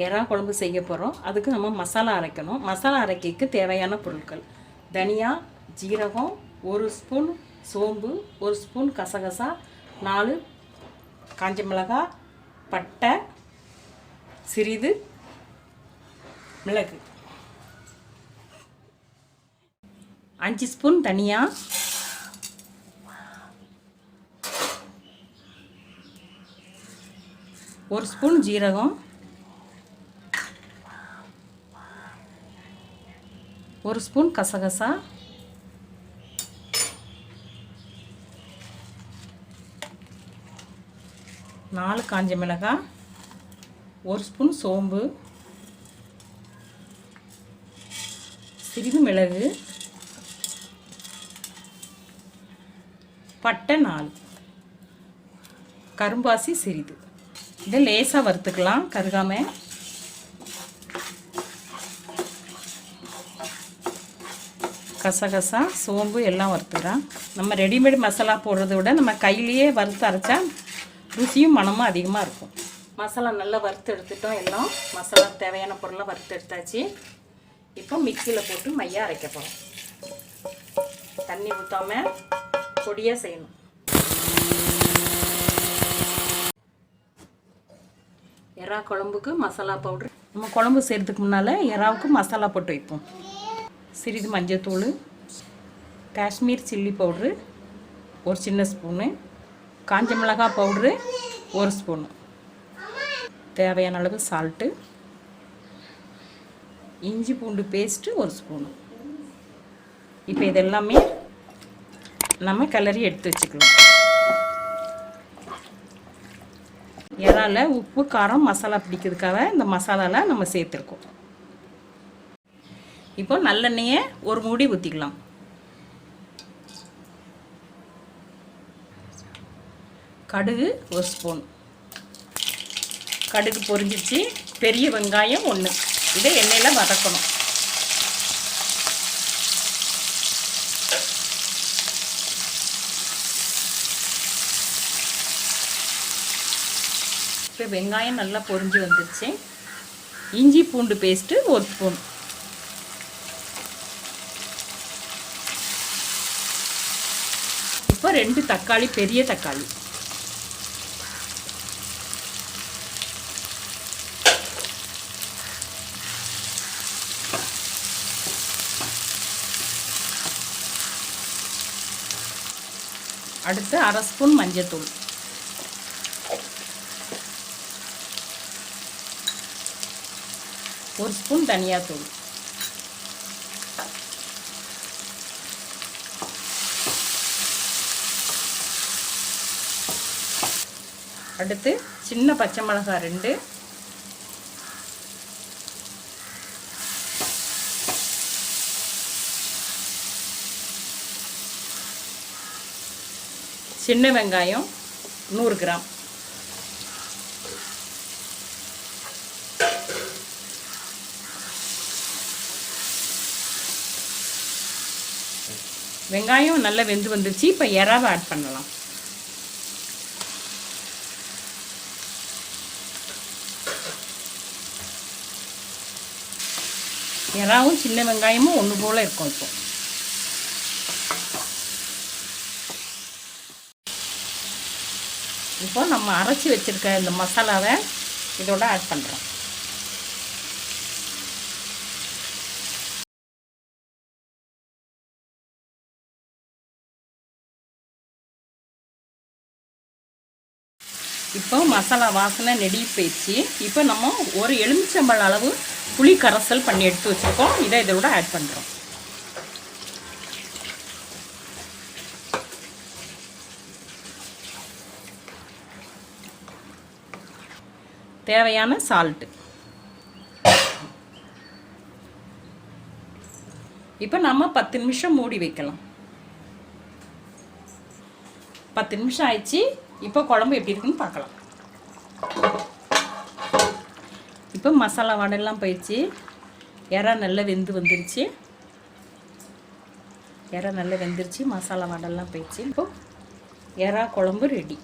எறா குழம்பு செய்ய போகிறோம். அதுக்கு நம்ம மசாலா அரைக்கணும். மசாலா அரைக்கிறதுக்கு தேவையான பொருட்கள்: தனியா, ஜீரகம், 1 ஸ்பூன் சோம்பு, 1 ஸ்பூன் கசகசா, 4 காஞ்ச மிளகாய், பட்டை, சிறிது மிளகு, 5 ஸ்பூன் தனியா, 1 ஸ்பூன் ஜீரகம், 1 ஸ்பூன் கசகசா, 4 காஞ்ச மிளகாய், 1 ஸ்பூன் சோம்பு, சிறிது மிளகு, பட்டை 4, கரும்பாசி சிறிது. இதை லேசாக வறுத்துக்கலாம் கருகாமல். கசகசா சோம்பு எல்லாம் வறுத்துக்கிறேன். நம்ம ரெடிமேட் மசாலா போடுறத விட நம்ம கையிலேயே வறுத்து அரைச்சா ருசியும் மனமும் அதிகமாக இருக்கும். மசாலா நல்லா வறுத்து எடுத்துட்டோம். எல்லாம் மசாலா தேவையான பொருளை வறுத்து எடுத்தாச்சு. இப்போ மிக்சியில் போட்டு மையாக அரைக்க போகிறோம். தண்ணி ஊற்றாமல் பொடியாக செய்யணும். எறா குழம்புக்கு மசாலா பவுட்ரு. நம்ம குழம்பு செய்கிறதுக்கு முன்னால் எறாவுக்கு மசாலா போட்டு வைப்போம். சிறிது மஞ்சத்தூள், காஷ்மீர் சில்லி பவுட்ரு 1 சின்ன ஸ்பூனு, காஞ்ச மிளகாய் பவுட்ரு 1 ஸ்பூனு, தேவையான அளவு சால்ட்டு, இஞ்சி பூண்டு பேஸ்ட்டு 1 ஸ்பூனு. இப்போ இதெல்லாமே நம்ம கிளறி எடுத்து வச்சுக்கலாம். இறால உப்பு காரம் மசாலா பிடிக்கிறதுக்காக இந்த மசாலாவில் நம்ம சேர்த்துருக்கோம். இப்போ நல்லெண்ணெயை ஒரு மூடி ஊற்றிக்கலாம். கடுகு 1 ஸ்பூன். கடுகு பொரிஞ்சிச்சு. பெரிய வெங்காயம் 1. இதை எண்ணெயில் வதக்கணும். இப்போ வெங்காயம் நல்லா பொரிஞ்சு வந்துடுச்சு. இஞ்சி பூண்டு பேஸ்ட்டு 1 ஸ்பூன். இப்போ 2 தக்காளி, பெரிய தக்காளி. அடுத்து 1/2 ஸ்பூன் மஞ்சத்தூள், ஒரு ஸ்பூன் தனியாத்தூள், அடுத்து சின்ன பச்சை மிளகாய் 2, சின்ன வெங்காயம் 100 கிராம், வெங்காயம் நல்லா வெந்து வந்துருச்சு. இப்போ எறாவை ஆட் பண்ணலாம். எறாவும் சின்ன வெங்காயமும் ஒன்று போல் இருக்கும். இப்போ நம்ம அரைச்சி வச்சுருக்க இந்த மசாலாவை இதோட ஆட் பண்ணுறோம். இப்போ மசாலா வாசனை நெடி போயிடுச்சு. இப்போ நம்ம ஒரு எலுமிச்சம்பழம் அளவு புளி கரைசல் பண்ணி எடுத்து வச்சுருக்கோம். இதை இதோட ஆட் பண்ணுறோம். தேவையான சால்ட்டு. இப்போ நம்ம 10 நிமிஷம் மூடி வைக்கலாம். 10 நிமிஷம் ஆயிடுச்சு. இப்போ குழம்பு எப்படி இருக்குன்னு பார்க்கலாம். இப்போ மசாலா வடையெல்லாம் போயிடுச்சு. எறா நல்லா வெந்து வந்துருச்சு. எறா நல்லா வெந்துருச்சு. மசாலா வடையெல்லாம் போயிடுச்சு. இப்போ எறா குழம்பு ரெடி.